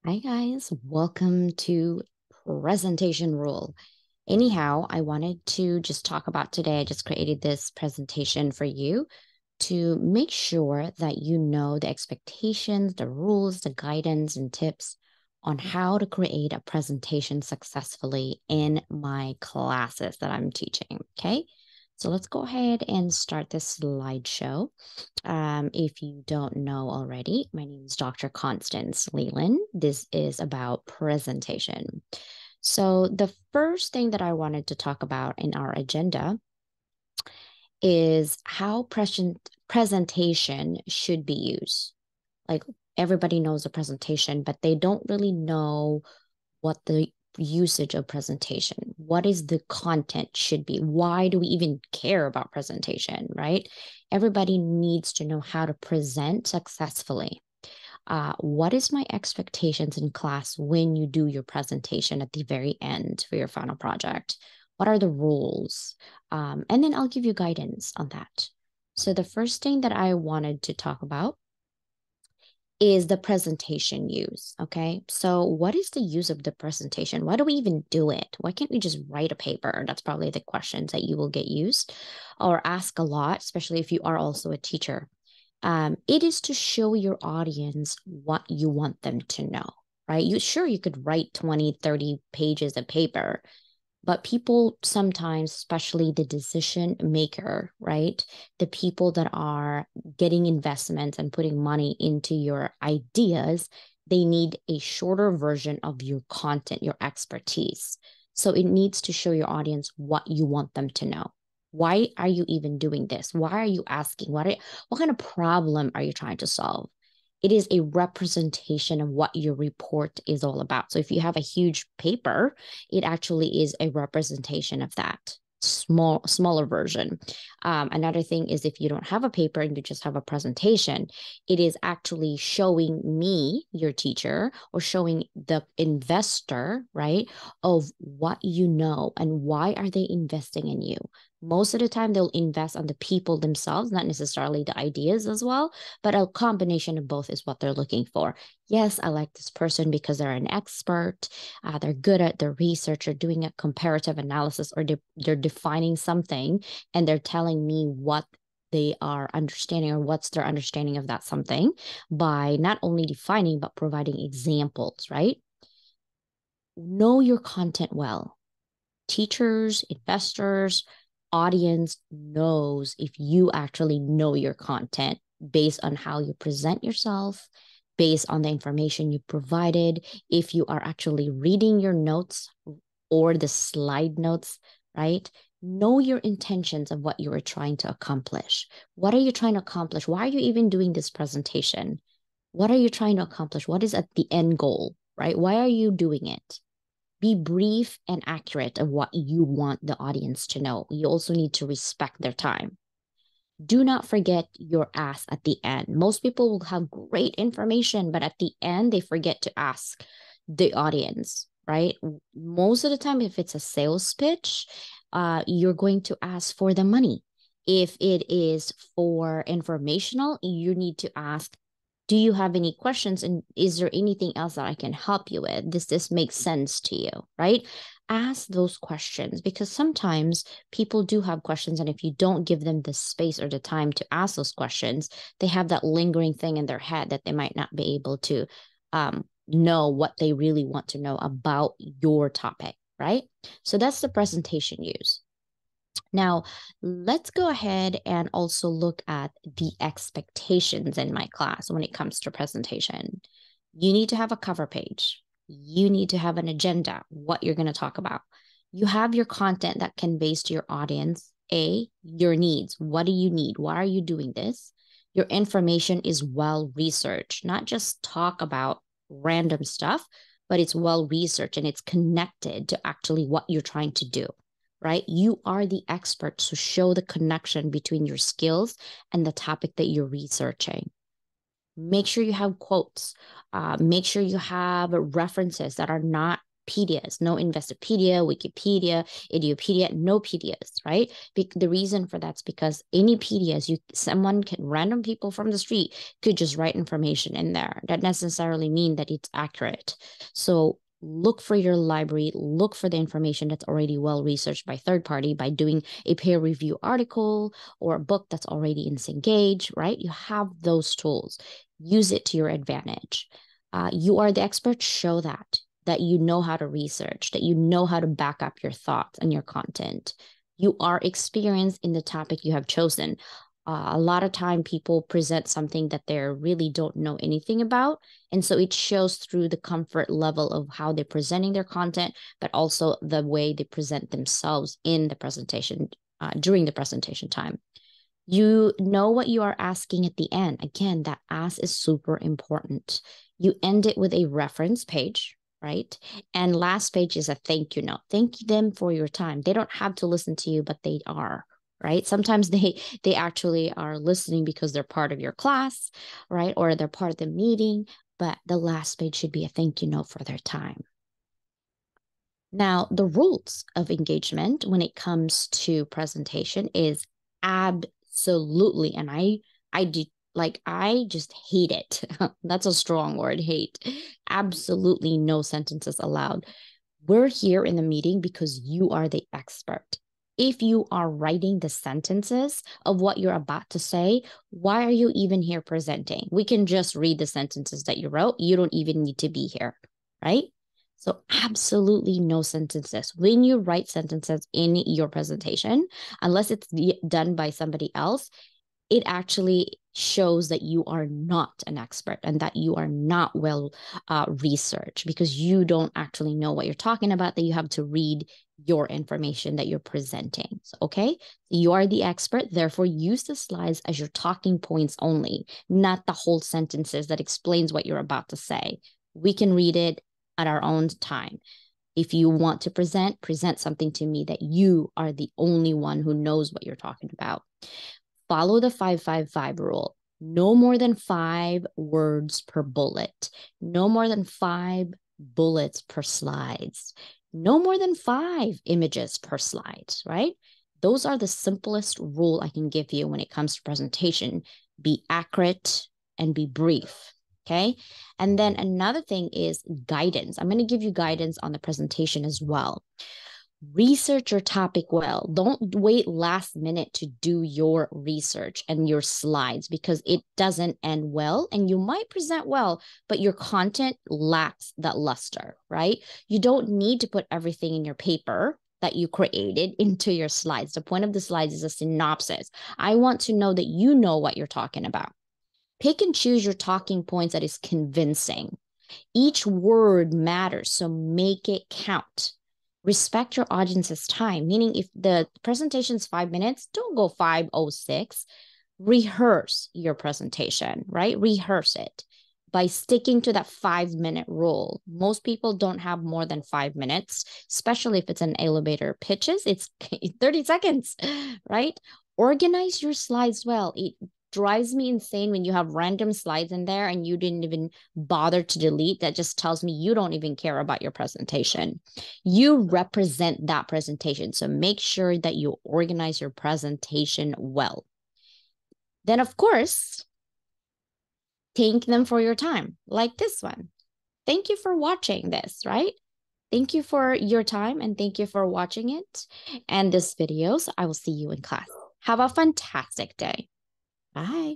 Hi, guys. Welcome to Presentation Rule. Anyhow, I wanted to just talk about today. I just created this presentation for you to make sure that you know the expectations, the rules, the guidance, and tips on how to create a presentation successfully in my classes that I'm teaching. Okay. So let's go ahead and start this slideshow. If you don't know already, my name is Dr. Constance Leland. This is about presentation. So, the first thing that I wanted to talk about in our agenda is how presentation should be used. Like everybody knows a presentation, but they don't really know what the usage of presentation, what is the content should be. Why do we even care about presentation, right? Everybody needs to know how to present successfully. What is my expectations in class when you do your presentation at the very end for your final project? What are the rules? And then I'll give you guidance on that. So the first thing that I wanted to talk about is the presentation use. Okay. So, what is the use of the presentation? Why do we even do it? Why can't we just write a paper? That's probably the questions that you will get used or ask a lot, especially if you are also a teacher. It is to show your audience what you want them to know, right? You could write 20, 30 pages of paper, but people sometimes, especially the decision maker, right? The people that are getting investments and putting money into your ideas, they need a shorter version of your content, your expertise. So it needs to show your audience what you want them to know. Why are you even doing this? Why are you asking? What kind of problem are you trying to solve? It is a representation of what your report is all about. So if you have a huge paper, it actually is a representation of that smaller version. Another thing is if you don't have a paper and you just have a presentation, it is actually showing me, your teacher, or showing the investor, right, of what you know and why are they investing in you. Most of the time, they'll invest on the people themselves, not necessarily the ideas as well, but a combination of both is what they're looking for. Yes, I like this person because they're an expert. They're good at their research or doing a comparative analysis, or they're defining something and they're telling me what they are understanding or what's their understanding of that something by not only defining but providing examples, right? Know your content well. Teachers, investors, audience knows if you actually know your content based on how you present yourself, based on the information you provided, if you are actually reading your notes or the slide notes, right? Know your intentions of what you are trying to accomplish. What are you trying to accomplish? Why are you even doing this presentation? What are you trying to accomplish? What is at the end goal, right? Why are you doing it? Be brief and accurate of what you want the audience to know. You also need to respect their time. Do not forget your ask at the end. Most people will have great information, but at the end, they forget to ask the audience, right? Most of the time, if it's a sales pitch, you're going to ask for the money. If it is for informational, you need to ask, do you have any questions? And is there anything else that I can help you with? Does this make sense to you? Right? Ask those questions because sometimes people do have questions. And if you don't give them the space or the time to ask those questions, they have that lingering thing in their head that they might not be able to know what they really want to know about your topic. Right? So that's the presentation use. Now, let's go ahead and also look at the expectations in my class when it comes to presentation. You need to have a cover page. You need to have an agenda, what you're going to talk about. You have your content that conveys to your audience, your needs. What do you need? Why are you doing this? Your information is well researched, not just talk about random stuff, but it's well researched and it's connected to actually what you're trying to do, right? You are the expert to show the connection between your skills and the topic that you're researching. Make sure you have quotes. Make sure you have references that are not PDAs, no Investopedia, Wikipedia, Idiopedia, no PDAs, right? The reason for that's because any PDAs, random people from the street could just write information in there. That necessarily mean that it's accurate. So look for your library, look for the information that's already well researched by third party by doing a peer review article or a book that's already in Cengage, right? You have those tools. Use it to your advantage. You are the expert, show that you know how to research, that you know how to back up your thoughts and your content. You are experienced in the topic you have chosen. A lot of time people present something that they really don't know anything about. And so it shows through the comfort level of how they're presenting their content, but also the way they present themselves in the presentation, during the presentation time. You know what you are asking at the end. Again, that ask is super important. You end it with a reference page, right? And last page is a thank you note. Thank them for your time. They don't have to listen to you, but they are, right? Sometimes they actually are listening because they're part of your class, right? Or they're part of the meeting, but the last page should be a thank you note for their time. Now, the rules of engagement when it comes to presentation is absolutely, and I just hate it. That's a strong word, hate. Absolutely no sentences allowed. We're here in the meeting because you are the expert. If you are writing the sentences of what you're about to say, why are you even here presenting? We can just read the sentences that you wrote. You don't even need to be here, right? So absolutely no sentences. When you write sentences in your presentation, unless it's done by somebody else, it actually shows that you are not an expert and that you are not well researched because you don't actually know what you're talking about, that you have to read your information that you're presenting. So, okay, you are the expert, therefore use the slides as your talking points only, not the whole sentences that explains what you're about to say. We can read it at our own time. If you want to present something to me that you are the only one who knows what you're talking about. Follow the 5-5-5 rule. No more than 5 words per bullet. No more than 5 bullets per slides. No more than 5 images per slide, right? Those are the simplest rule I can give you when it comes to presentation. Be accurate and be brief. Okay. And then another thing is guidance. I'm going to give you guidance on the presentation as well. Research your topic well. Don't wait last minute to do your research and your slides because it doesn't end well and you might present well, but your content lacks that luster, right? You don't need to put everything in your paper that you created into your slides. The point of the slides is a synopsis. I want to know that you know what you're talking about. Pick and choose your talking points that is convincing. Each word matters, so make it count. Respect your audience's time, meaning if the presentation is 5 minutes, don't go 5:06. Rehearse your presentation, right? Rehearse it by sticking to that 5-minute rule. Most people don't have more than 5 minutes, especially if it's an elevator pitches, it's 30 seconds, right? Organize your slides well. It drives me insane when you have random slides in there and you didn't even bother to delete. That just tells me you don't even care about your presentation. You represent that presentation. So make sure that you organize your presentation well. Then, of course, thank them for your time, like this one. Thank you for watching this, right? Thank you for your time and thank you for watching it. And this videos, I will see you in class. Have a fantastic day. Bye.